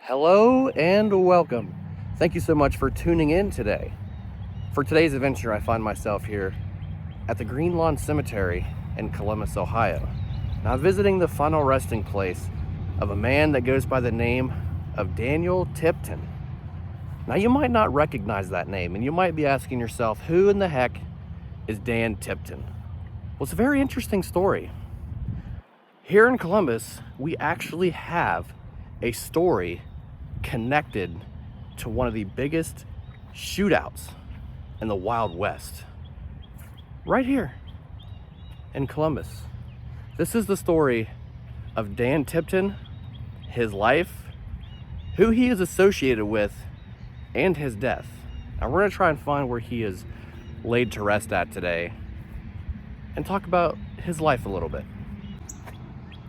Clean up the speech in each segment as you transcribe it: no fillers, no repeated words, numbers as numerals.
Hello and welcome. Thank you so much for tuning in today. For today's adventure, I find myself here at the Green Lawn Cemetery in Columbus, Ohio. Now, I'm visiting the final resting place of a man that goes by the name of Daniel Tipton. Now, you might not recognize that name, and you might be asking yourself, who in the heck is Dan Tipton? Well, it's a very interesting story. Here in Columbus, we actually have a story connected to one of the biggest shootouts in the Wild West. Right here in Columbus. This is the story of Dan Tipton, his life, who he is associated with, and his death. Now we're gonna try and find where he is laid to rest at today and talk about his life a little bit.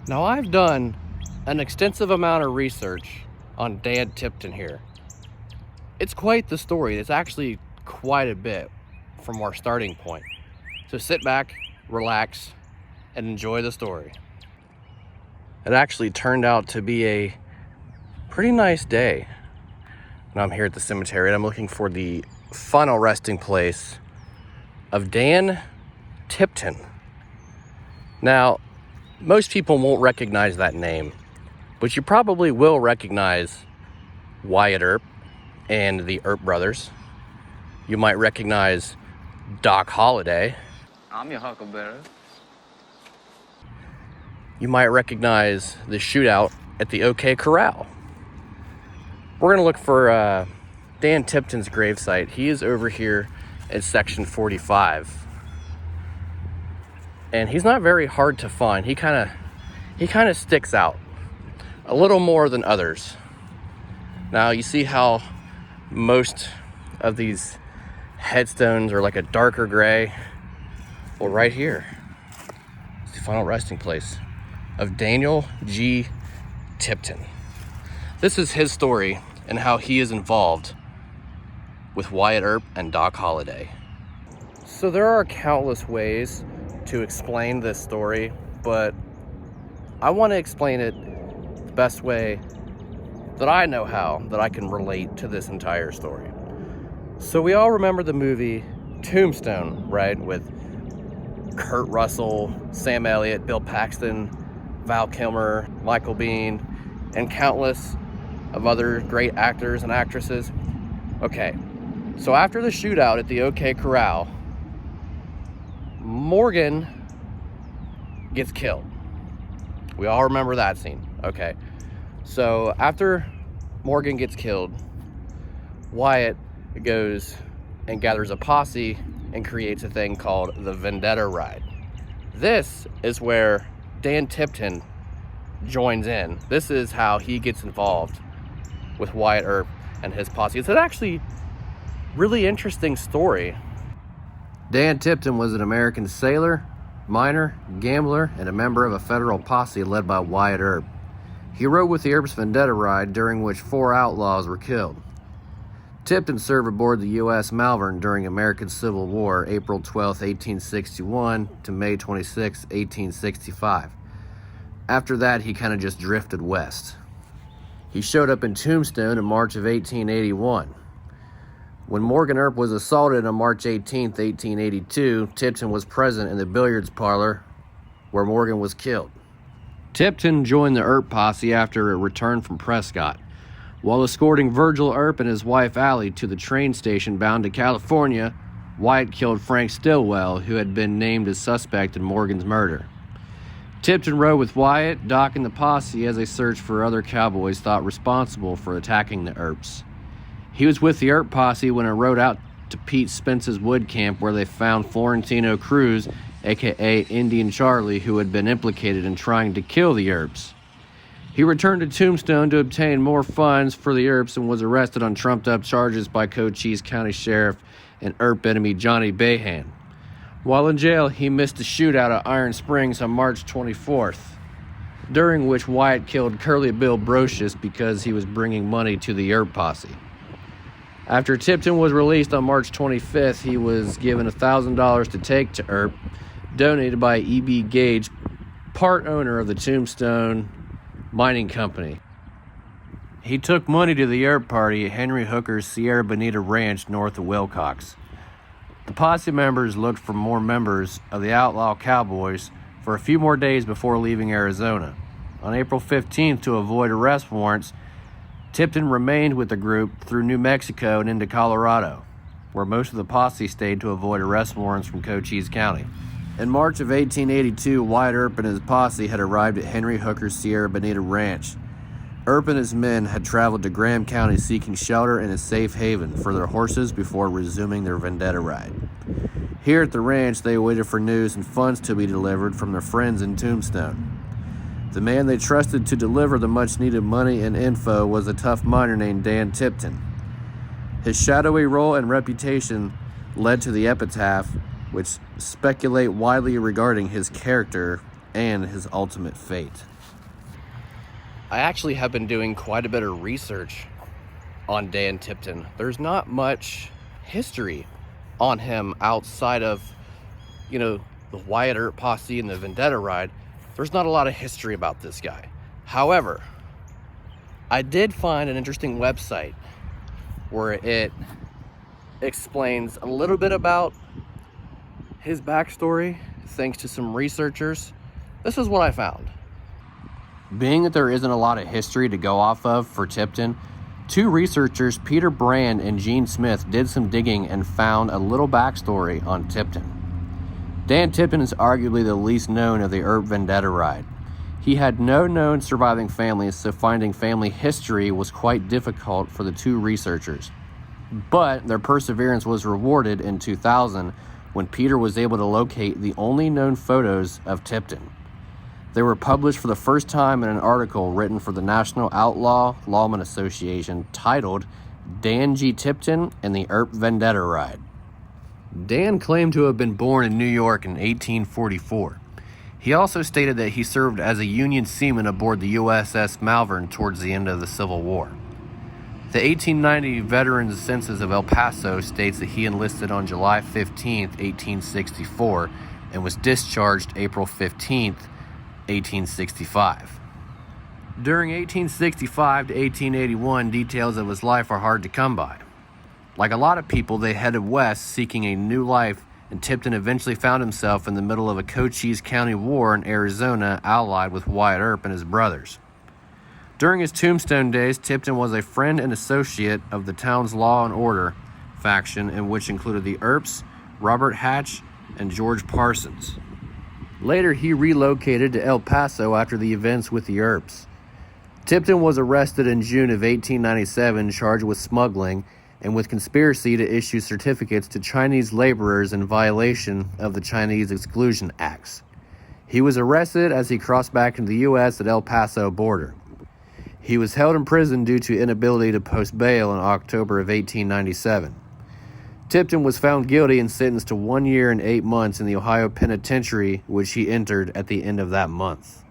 Now, I've done an extensive amount of research on Dan Tipton here. It's quite the story. It's actually quite a bit from our starting point. So sit back, relax, and enjoy the story. It actually turned out to be a pretty nice day. And I'm here at the cemetery and I'm looking for the final resting place of Dan Tipton. Now, most people won't recognize that name, but you probably will recognize Wyatt Earp and the Earp brothers. You might recognize Doc Holliday. I'm your huckleberry. You might recognize the shootout at the OK Corral. We're gonna look for Dan Tipton's gravesite. He is over here at section 45. And he's not very hard to find. He kind of sticks out a little more than others. Now, you see how most of these headstones are like a darker gray? Well, right here, it's the final resting place of Daniel G. Tipton. This is his story and how he is involved with Wyatt Earp and Doc Holliday. So there are countless ways to explain this story, but I want to explain it the best way that I know how, that I can relate to this entire story. So we all remember the movie Tombstone, right? With Kurt Russell, Sam Elliott, Bill Paxton, Val Kilmer, Michael Biehn, and countless of other great actors and actresses. Okay, so after the shootout at the OK Corral, Morgan gets killed. We all remember that scene. Okay, so after Morgan gets killed, Wyatt goes and gathers a posse and creates a thing called the Vendetta ride. This is where Dan Tipton joins in. This is how he gets involved with Wyatt Earp and his posse. It's an actually really interesting story. Dan Tipton was an American sailor, miner, gambler, and a member of a federal posse led by Wyatt Earp. He rode with the Earps Vendetta ride, during which 4 outlaws were killed. Tipton served aboard the U.S. Malvern during American Civil War, April 12, 1861 to May 26, 1865. After that, he kind of just drifted west. He showed up in Tombstone in March of 1881. When Morgan Earp was assaulted on March 18, 1882, Tipton was present in the billiards parlor where Morgan was killed. Tipton joined the Earp posse after a return from Prescott. While escorting Virgil Earp and his wife Allie to the train station bound to California, Wyatt killed Frank Stillwell, who had been named as suspect in Morgan's murder. Tipton rode with Wyatt, Doc, and the posse as they searched for other cowboys thought responsible for attacking the Earps. He was with the Earp posse when it rode out to Pete Spence's wood camp, where they found Florentino Cruz, a.k.a. Indian Charlie, who had been implicated in trying to kill the Earps. He returned to Tombstone to obtain more funds for the Earps and was arrested on trumped-up charges by Cochise County Sheriff and Earp enemy Johnny Behan. While in jail, he missed a shootout at Iron Springs on March 24th, during which Wyatt killed Curly Bill Brocius because he was bringing money to the Earp posse. After Tipton was released on March 25th, he was given $1,000 to take to Earp, donated by E.B. Gage, part owner of the Tombstone Mining Company. He took money to the Earp party at Henry Hooker's Sierra Bonita Ranch north of Wilcox. The posse members looked for more members of the outlaw Cowboys for a few more days before leaving Arizona. On April 15th, to avoid arrest warrants, Tipton remained with the group through New Mexico and into Colorado, where most of the posse stayed to avoid arrest warrants from Cochise County. In March of 1882, Wyatt Earp and his posse had arrived at Henry Hooker's Sierra Bonita Ranch. Earp and his men had traveled to Graham County seeking shelter and a safe haven for their horses before resuming their Vendetta ride. Here at the ranch, they waited for news and funds to be delivered from their friends in Tombstone. The man they trusted to deliver the much-needed money and info was a tough miner named Dan Tipton. His shadowy role and reputation led to the epitaph, which speculate widely regarding his character and his ultimate fate. I actually have been doing quite a bit of research on Dan Tipton. There's not much history on him outside of, the Wyatt Earp posse and the Vendetta ride. There's not a lot of history about this guy. However, I did find an interesting website where it explains a little bit about his backstory, thanks to some researchers. This is what I found. Being that there isn't a lot of history to go off of for Tipton, 2 researchers, Peter Brand and Gene Smith, did some digging and found a little backstory on Tipton. Dan Tipton is arguably the least known of the Earp Vendetta ride. He had no known surviving families, so finding family history was quite difficult for the 2 researchers. But their perseverance was rewarded in 2000 when Peter was able to locate the only known photos of Tipton. They were published for the first time in an article written for the National Outlaw Lawmen Association titled Dan G. Tipton and the Earp Vendetta Ride. Dan claimed to have been born in New York in 1844. He also stated that he served as a Union seaman aboard the USS Malvern towards the end of the Civil War. The 1890 Veterans Census of El Paso states that he enlisted on July 15, 1864, and was discharged April 15, 1865. During 1865 to 1881, details of his life are hard to come by. Like a lot of people, they headed west seeking a new life, and Tipton eventually found himself in the middle of a Cochise County war in Arizona, allied with Wyatt Earp and his brothers. During his Tombstone days, Tipton was a friend and associate of the town's Law and Order faction, in which included the Earps, Robert Hatch, and George Parsons. Later, he relocated to El Paso after the events with the Earps. Tipton was arrested in June of 1897, charged with smuggling and with conspiracy to issue certificates to Chinese laborers in violation of the Chinese Exclusion Acts. He was arrested as he crossed back into the U.S. at El Paso border. He was held in prison due to inability to post bail in October of 1897. Tipton was found guilty and sentenced to 1 year and 8 months in the Ohio Penitentiary, which he entered at the end of that month.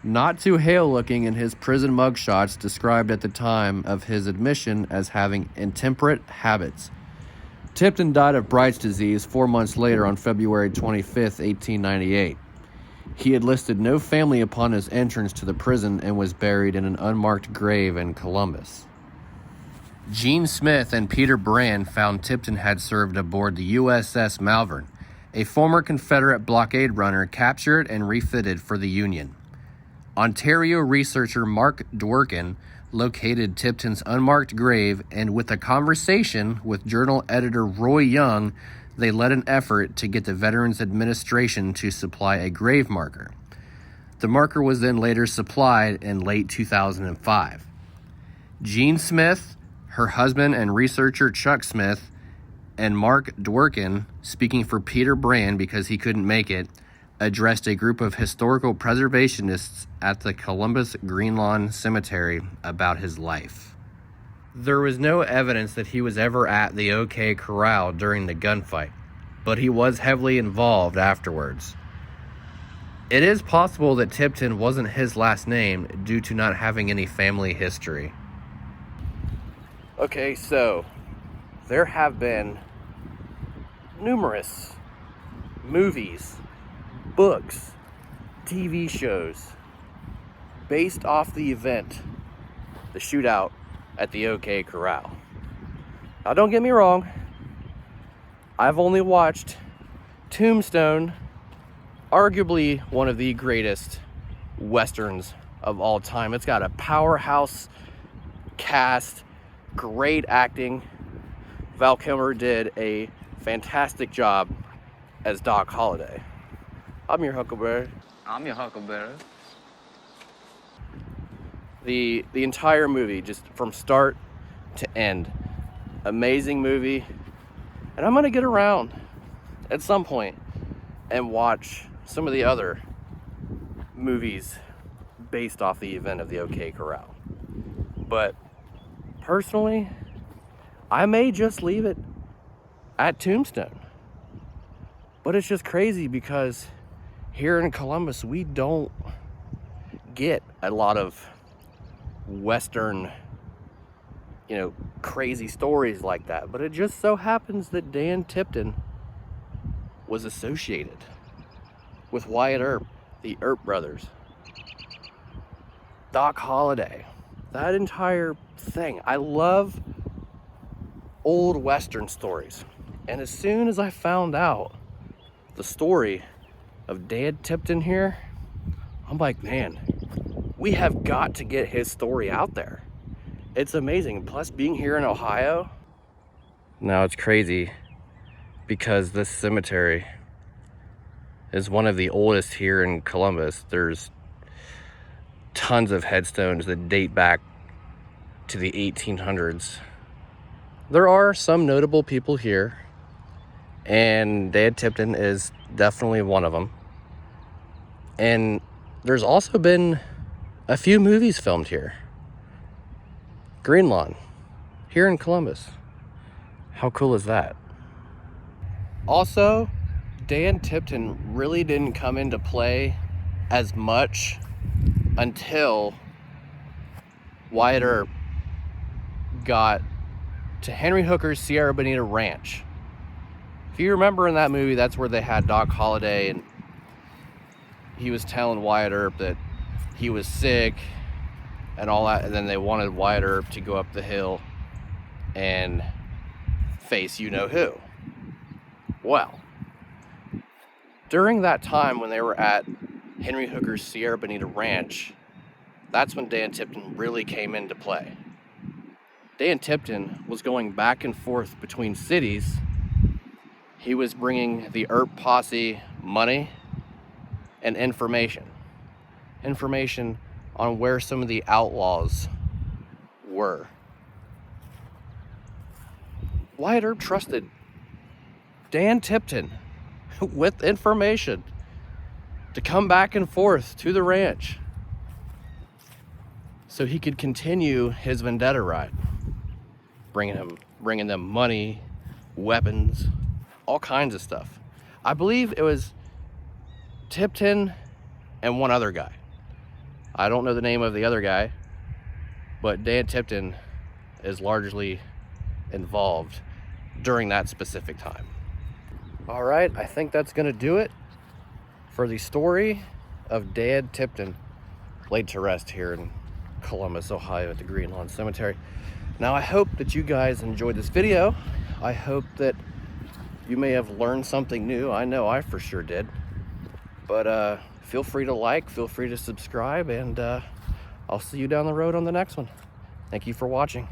Not too hale-looking in his prison mugshots described at the time of his admission as having intemperate habits. Tipton died of Bright's disease 4 months later on February 25, 1898. He had listed no family upon his entrance to the prison and was buried in an unmarked grave in Columbus. Gene Smith and Peter Brand found Tipton had served aboard the USS Malvern, a former Confederate blockade runner captured and refitted for the Union. Ontario researcher Mark Dworkin located Tipton's unmarked grave, and with a conversation with journal editor Roy Young, they led an effort to get the Veterans Administration to supply a grave marker. The marker was then later supplied in late 2005. Gene Smith, her husband and researcher Chuck Smith, and Mark Dworkin, speaking for Peter Brand because he couldn't make it, addressed a group of historical preservationists at the Columbus Green Lawn Cemetery about his life. There was no evidence that he was ever at the OK Corral during the gunfight, but he was heavily involved afterwards. It is possible that Tipton wasn't his last name due to not having any family history. Okay, so there have been numerous movies, books, TV shows based off the event, the shootout at the OK Corral. Now, don't get me wrong, I've only watched Tombstone, arguably one of the greatest westerns of all time. It's got a powerhouse cast, great acting. Val Kilmer did a fantastic job as Doc Holliday. I'm your Huckleberry. I'm your Huckleberry. The entire movie, just from start to end, amazing movie. And I'm gonna get around at some point and watch some of the other movies based off the event of the OK Corral. But personally, I may just leave it at Tombstone. But it's just crazy because here in Columbus, we don't get a lot of Western, crazy stories like that. But it just so happens that Dan Tipton was associated with Wyatt Earp, the Earp brothers, Doc Holliday, that entire thing. I love old Western stories. And as soon as I found out the story of Dan Tipton here, I'm like, man, we have got to get his story out there. It's amazing. Plus, being here in Ohio, now it's crazy because this cemetery is one of the oldest here in Columbus. There's tons of headstones that date back to the 1800s. There are some notable people here, and Dan Tipton is definitely one of them. And there's also been a few movies filmed here. Green Lawn, here in Columbus. How cool is that? Also, Dan Tipton really didn't come into play as much until Wyatt Earp got to Henry Hooker's Sierra Bonita Ranch. If you remember in that movie, that's where they had Doc Holliday, and he was telling Wyatt Earp that he was sick and all that, and then they wanted Wyatt Earp to go up the hill and face you-know-who. Well, during that time when they were at Henry Hooker's Sierra Bonita Ranch, that's when Dan Tipton really came into play. Dan Tipton was going back and forth between cities. He was bringing the Earp Posse money and information on where some of the outlaws were. Wyatt Earp trusted Dan Tipton with information. to come back and forth to the ranch so he could continue his Vendetta ride, bringing them money, weapons, all kinds of stuff. I believe it was Tipton and one other guy. I don't know the name of the other guy, but Dan Tipton is largely involved during that specific time. All right, I think that's gonna do it for the story of Dan Tipton, laid to rest here in Columbus, Ohio at the Green Lawn Cemetery. Now, I hope that you guys enjoyed this video. I hope that you may have learned something new. I know I for sure did. But feel free to like, feel free to subscribe, and I'll see you down the road on the next one. Thank you for watching.